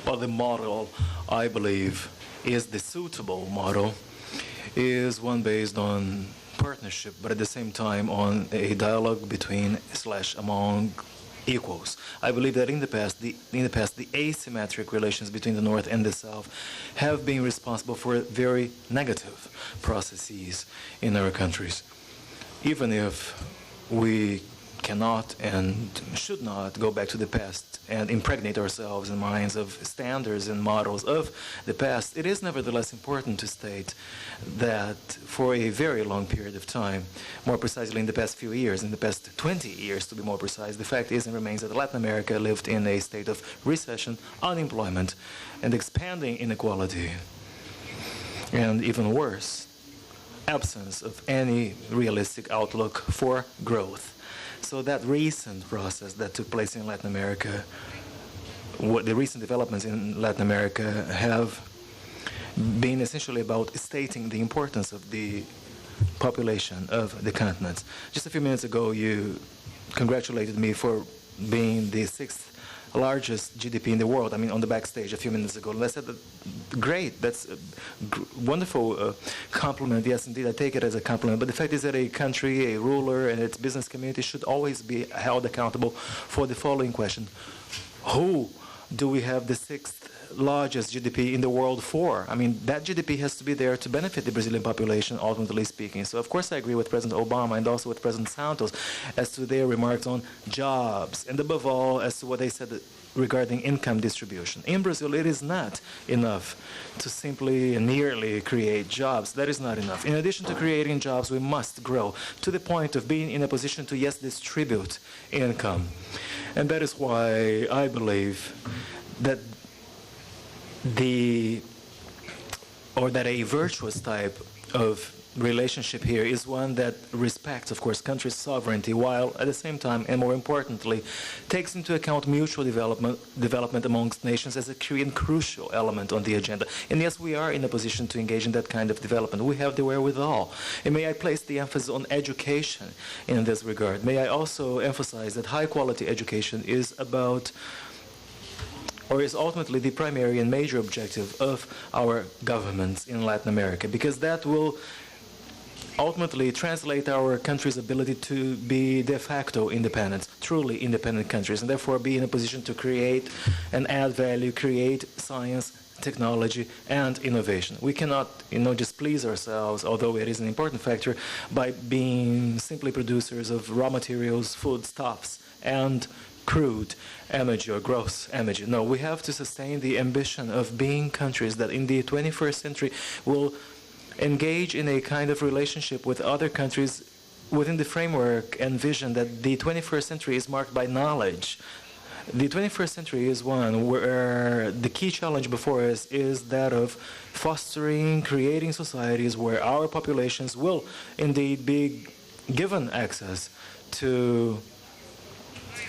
Well, the model, I believe, is the suitable model, is one based on partnership, but at the same time on a dialogue between / among equals. I believe that in the past, the asymmetric relations between the North and the South have been responsible for very negative processes in our countries. Even if we cannot and should not go back to the past and impregnate ourselves in minds of standards and models of the past, it is nevertheless important to state that for a very long period of time, more precisely in the past few years, in the past 20 years to be more precise, the fact is and remains that Latin America lived in a state of recession, unemployment, and expanding inequality, and even worse, absence of any realistic outlook for growth. So that recent process that took place in Latin America, the recent developments in Latin America have been essentially about stating the importance of the population of the continent. Just a few minutes ago, you congratulated me for being the 6th largest GDP in the world. I mean, on the backstage a few minutes ago. And I said, great, that's a wonderful compliment. Yes, indeed, I take it as a compliment. But the fact is that a country, a ruler, and its business community should always be held accountable for the following question. Who do we have the 6th largest GDP in the world for? I mean, that GDP has to be there to benefit the Brazilian population, ultimately speaking. So, of course, I agree with President Obama and also with President Santos as to their remarks on jobs, and above all, as to what they said regarding income distribution. In Brazil, it is not enough to simply and merely create jobs. That is not enough. In addition to creating jobs, we must grow to the point of being in a position to, yes, distribute income. And that is why I believe that a virtuous type of relationship here is one that respects, of course, countries' sovereignty, while at the same time, and more importantly, takes into account mutual development amongst nations as a key and crucial element on the agenda. And yes, we are in a position to engage in that kind of development. We have the wherewithal. And may I place the emphasis on education in this regard. May I also emphasize that high-quality education is about, or is ultimately the primary and major objective of our governments in Latin America, because that will ultimately translate our country's ability to be de facto independent, truly independent countries, and therefore be in a position to create and add value, create science, technology, and innovation. We cannot, just please ourselves, although it is an important factor, by being simply producers of raw materials, foodstuffs, and crude energy or gross energy. No, we have to sustain the ambition of being countries that in the 21st century will engage in a kind of relationship with other countries within the framework and vision that the 21st century is marked by knowledge. The 21st century is one where the key challenge before us is that of fostering, creating societies where our populations will indeed be given access to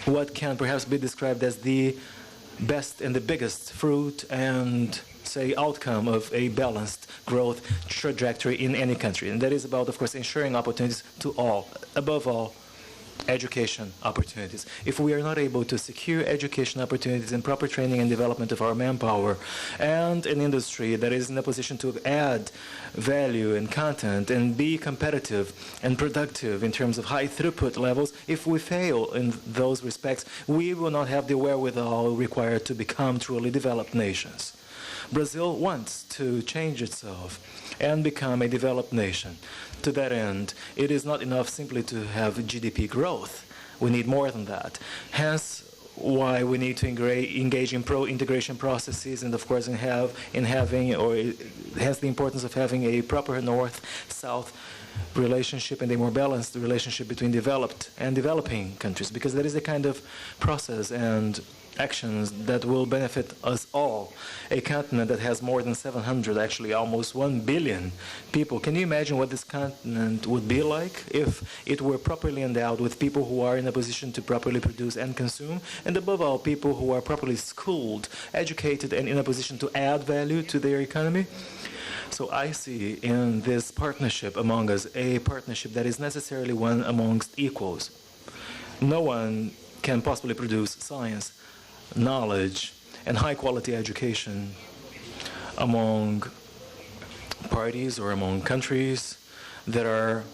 what can perhaps be described as the best and the biggest fruit and, say, outcome of a balanced growth trajectory in any country. And that is about, of course, ensuring opportunities to all, above all, education opportunities. If we are not able to secure education opportunities and proper training and development of our manpower and an industry that is in a position to add value and content and be competitive and productive in terms of high throughput levels, if we fail in those respects, we will not have the wherewithal required to become truly developed nations. Brazil wants to change itself and become a developed nation. To that end, it is not enough simply to have GDP growth. We need more than that. Hence, why we need to engage in pro-integration processes, and of course hence the importance of having a proper north-south relationship and a more balanced relationship between developed and developing countries, because that is the kind of process and actions that will benefit us all. A continent that has more than 700, actually almost 1 billion people. Can you imagine what this continent would be like if it were properly endowed with people who are in a position to properly produce and consume, and above all, people who are properly schooled, educated, and in a position to add value to their economy? So I see in this partnership among us a partnership that is necessarily one amongst equals. No one can possibly produce science, knowledge, and high-quality education among parties or among countries that are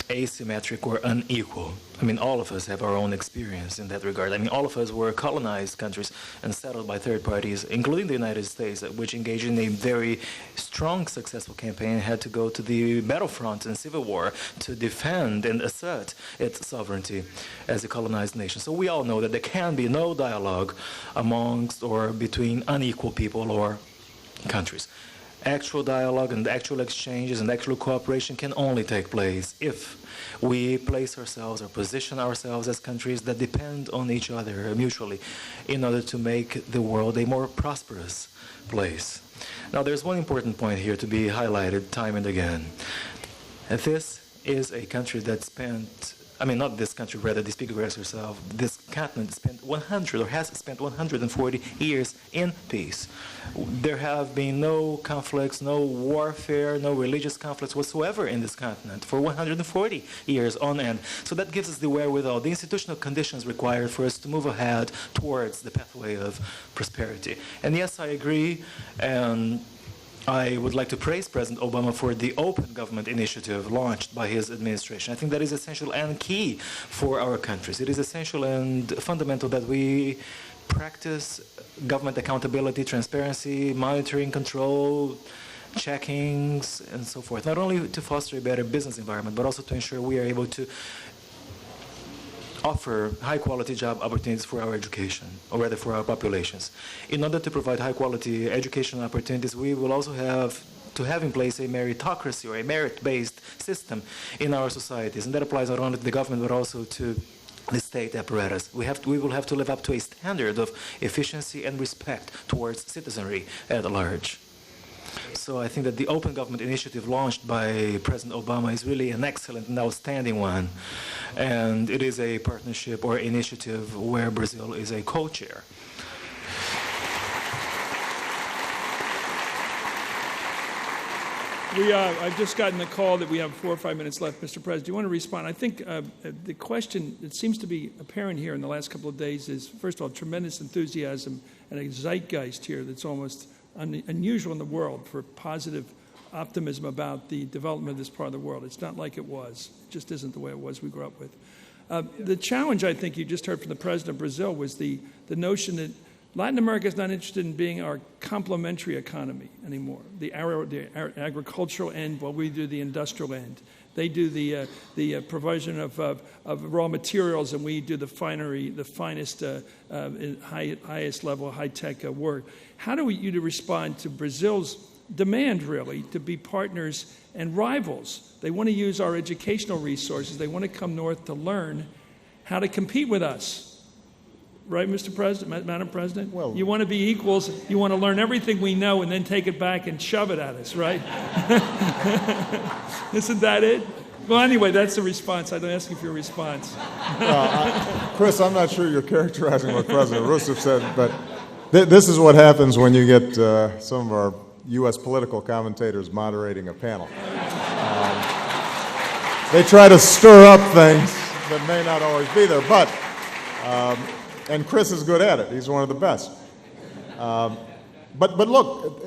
asymmetric or unequal. I mean, all of us have our own experience in that regard. I mean, all of us were colonized countries and settled by third parties, including the United States, which engaged in a very strong, successful campaign, had to go to the battlefront in civil war to defend and assert its sovereignty as a colonized nation. So we all know that there can be no dialogue amongst or between unequal people or countries. Actual dialogue and actual exchanges and actual cooperation can only take place if we place ourselves or position ourselves as countries that depend on each other mutually in order to make the world a more prosperous place. Now, there's one important point here to be highlighted time and again. This is a country that spent, I mean, not this country, rather, the speaker herself, this continent spent 100 or has spent 140 years in peace. There have been no conflicts, no warfare, no religious conflicts whatsoever in this continent for 140 years on end. So that gives us the wherewithal, the institutional conditions required for us to move ahead towards the pathway of prosperity. And yes, I agree, and I would like to praise President Obama for the open government initiative launched by his administration. I think that is essential and key for our countries. It is essential and fundamental that we practice government accountability, transparency, monitoring, control, checkings, and so forth. Not only to foster a better business environment, but also to ensure we are able to offer high-quality job opportunities for our education, or rather for our populations. In order to provide high-quality educational opportunities, we will also have to have in place a meritocracy or a merit-based system in our societies, and that applies not only to the government but also to the state apparatus. We will have to live up to a standard of efficiency and respect towards citizenry at large. So I think that the open government initiative launched by President Obama is really an excellent and outstanding one. And it is a partnership or initiative where Brazil is a co-chair. I've just gotten a call that we have 4 or 5 minutes left. Mr. President, do you want to respond? I think the question that seems to be apparent here in the last couple of days is, first of all, tremendous enthusiasm and a zeitgeist here that's almost unusual in the world for positive optimism about the development of this part of the world. It's not like it was. It just isn't the way it was we grew up with. The challenge, I think, you just heard from the President of Brazil was the notion that Latin America is not interested in being our complementary economy anymore. The agricultural end, while we do the industrial end. They do the provision of raw materials, and we do the finest, highest level, high-tech work. How do you respond to Brazil's demand, really, to be partners and rivals? They want to use our educational resources. They want to come north to learn how to compete with us. Right, Mr. President, Madam President? Well, you want to be equals. You want to learn everything we know and then take it back and shove it at us, right? Isn't that it? Well, anyway, that's the response. I'm asking for your response. Chris, I'm not sure you're characterizing what President Rousseff said, but this is what happens when you get some of our U.S. political commentators moderating a panel. They try to stir up things. that may not always be there. But, and Chris is good at it. He's one of the best. But look,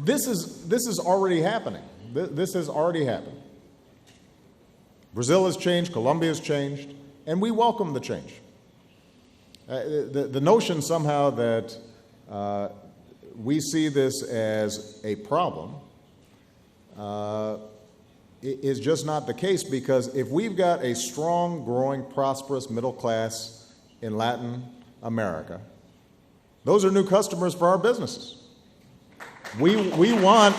this is already happening. This has already happened. Brazil has changed, Colombia has changed, and we welcome the change. The notion somehow that we see this as a problem is just not the case, because if we've got a strong, growing, prosperous middle class in Latin America, those are new customers for our businesses. We want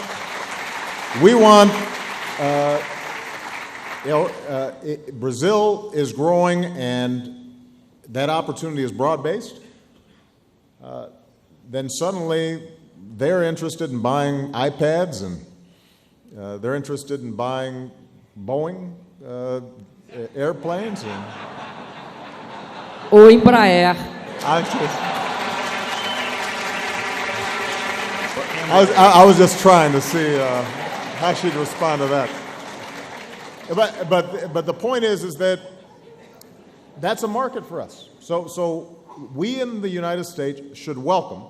Brazil is growing, and that opportunity is broad-based. Then suddenly they're interested in buying iPads, and they're interested in buying Boeing airplanes. And Ou Embraer. I was just trying to see how she'd respond to that. But the point is that that's a market for us. So we in the United States should welcome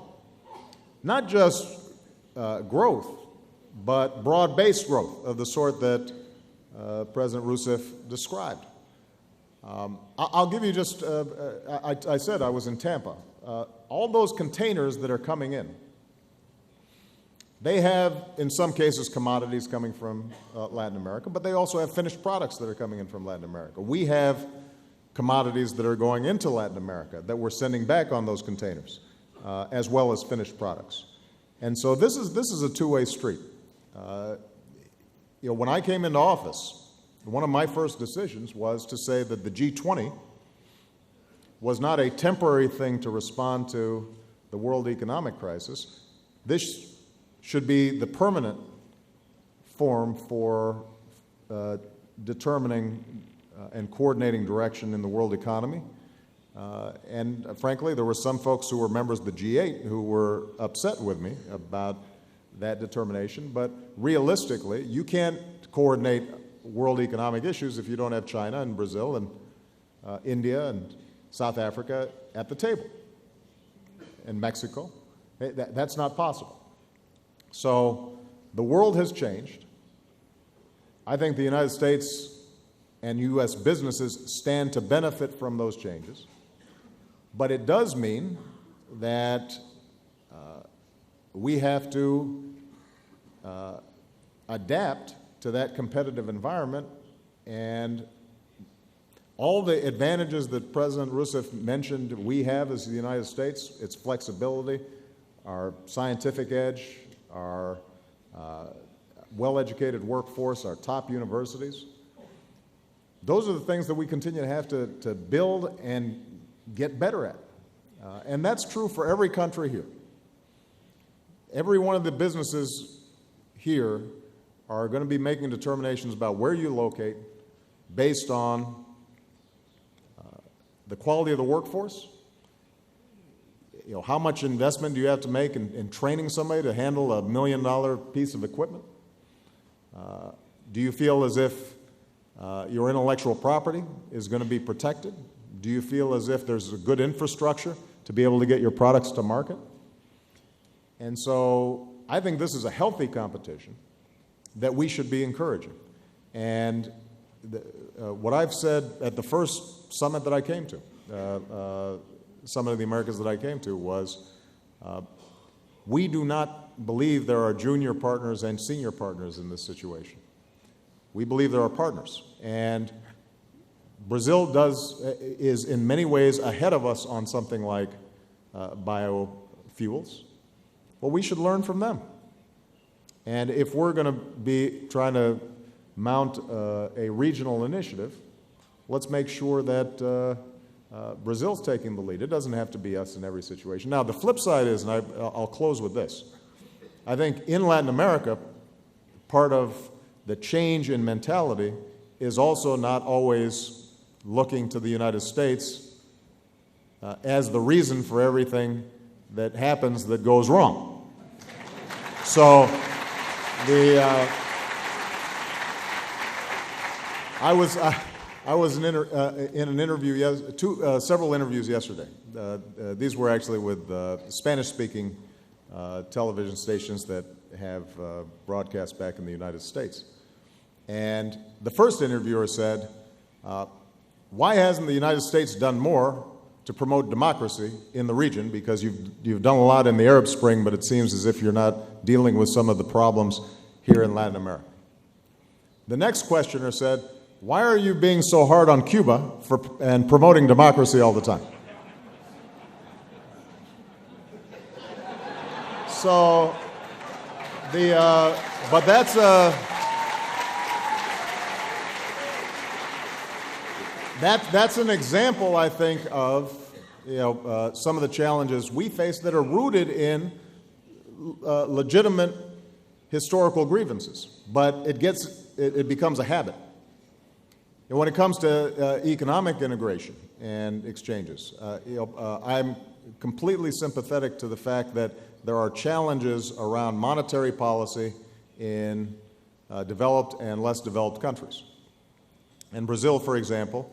not just growth, but broad-based growth of the sort that President Rousseff described. I'll give you just, I said I was in Tampa. All those containers that are coming in, they have, in some cases, commodities coming from Latin America, but they also have finished products that are coming in from Latin America. We have commodities that are going into Latin America that we're sending back on those containers, as well as finished products. And so this is a two-way street. When I came into office, one of my first decisions was to say that the G20 was not a temporary thing to respond to the world economic crisis. This should be the permanent forum for determining and coordinating direction in the world economy. And frankly, there were some folks who were members of the G8 who were upset with me about that determination. But realistically, you can't coordinate world economic issues if you don't have China and Brazil and India and South Africa at the table, and Mexico. That's not possible. So the world has changed. I think the United States and U.S. businesses stand to benefit from those changes. But it does mean that we have to adapt to that competitive environment, and all the advantages that President Rousseff mentioned we have as the United States, its flexibility, our scientific edge, our well-educated workforce, our top universities, those are the things that we continue to have to build and get better at. And that's true for every country here. Every one of the businesses here are going to be making determinations about where you locate based on the quality of the workforce. How much investment do you have to make in training somebody to handle $1 million piece of equipment? Do you feel as if your intellectual property is going to be protected? Do you feel as if there's a good infrastructure to be able to get your products to market? And so I think this is a healthy competition that we should be encouraging. And what I've said at the first summit that I came to, Summit of the Americas that I came to, was we do not believe there are junior partners and senior partners in this situation. We believe there are partners. And Brazil is in many ways ahead of us on something like biofuels. Well, we should learn from them. And if we're going to be trying to mount a regional initiative, let's make sure that Brazil's taking the lead. It doesn't have to be us in every situation. Now, the flip side is, and I'll close with this, I think in Latin America, part of the change in mentality is also not always looking to the United States as the reason for everything that happens that goes wrong. So I I was in an interview, several interviews yesterday. These were actually with Spanish-speaking television stations that have broadcast back in the United States. And the first interviewer said, why hasn't the United States done more to promote democracy in the region? Because you've done a lot in the Arab Spring, but it seems as if you're not dealing with some of the problems here in Latin America. The next questioner said, why are you being so hard on Cuba and promoting democracy all the time? So, but that's an example, I think, of some of the challenges we face that are rooted in legitimate historical grievances, but it becomes a habit. And when it comes to economic integration and exchanges, I'm completely sympathetic to the fact that there are challenges around monetary policy in developed and less developed countries. And Brazil, for example,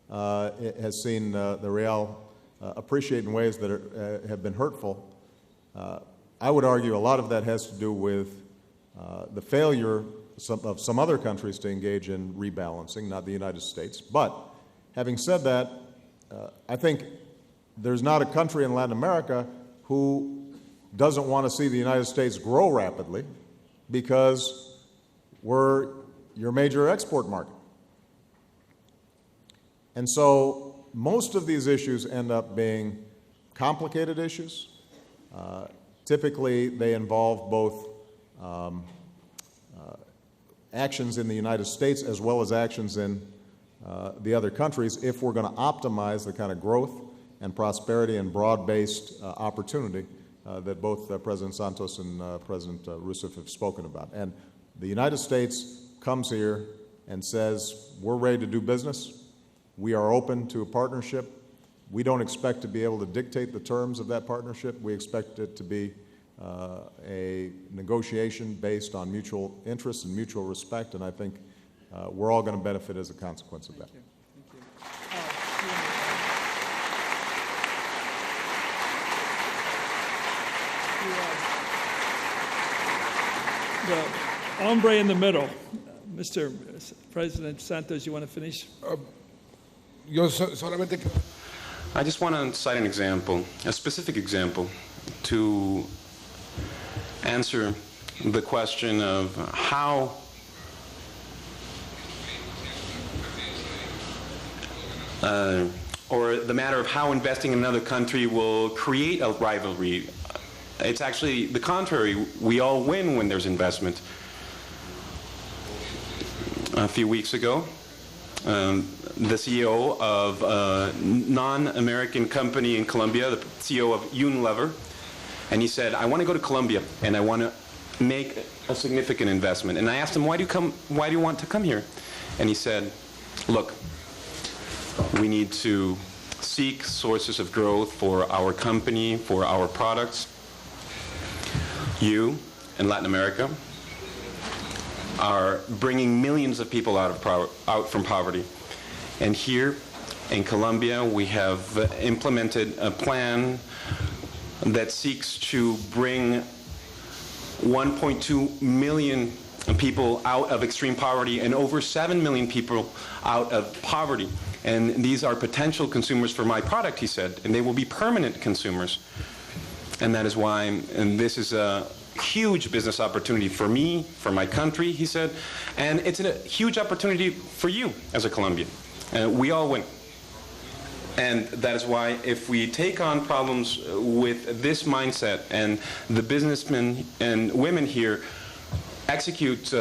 has seen the real appreciate in ways that have been hurtful. I would argue a lot of that has to do with the failure of some other countries to engage in rebalancing, not the United States. But having said that, I think there's not a country in Latin America who doesn't want to see the United States grow rapidly because we're your major export market. And so most of these issues end up being complicated issues. Typically, they involve both actions in the United States as well as actions in the other countries if we're going to optimize the kind of growth and prosperity and broad-based opportunity that both President Santos and President Rousseff have spoken about. And the United States comes here and says, we're ready to do business. We are open to a partnership. We don't expect to be able to dictate the terms of that partnership. We expect it to be a negotiation based on mutual interests and mutual respect, and I think we're all going to benefit as a consequence of that. Thank you. The hombre in the middle, Mr. President Santos, you want to finish? I just want to cite an example, a specific example, to answer the question of how or the matter of how investing in another country will create a rivalry. It's actually the contrary. We all win when there's investment. A few weeks ago, the CEO of a non-American company in Colombia, the CEO of Unilever, and he said, I want to go to Colombia and I want to make a significant investment. And I asked him, why do you want to come here? And he said, look, we need to seek sources of growth for our company, for our products. You in Latin America are bringing millions of people out from poverty. And here in Colombia, we have implemented a plan that seeks to bring 1.2 million people out of extreme poverty and over 7 million people out of poverty. And these are potential consumers for my product, he said, and they will be permanent consumers. And that is why, and this is a huge business opportunity for me, for my country, he said, and it's a huge opportunity for you as a Colombian. We all win. And that is why if we take on problems with this mindset and the businessmen and women here execute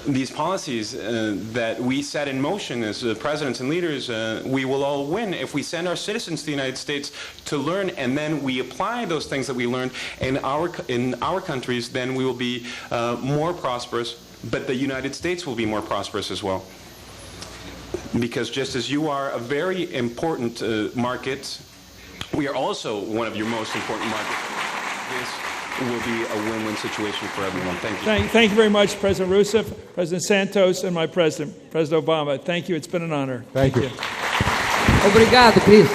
these policies that we set in motion as presidents and leaders, we will all win. If we send our citizens to the United States to learn and then we apply those things that we learned in our countries, then we will be more prosperous, but the United States will be more prosperous as well. Because just as you are a very important market, we are also one of your most important markets. will be a win-win situation for everyone. Thank you. Thank you very much, President Rousseff, President Santos, and my president, President Obama. Thank you. It's been an honor. Thank you. Obrigado, Chris.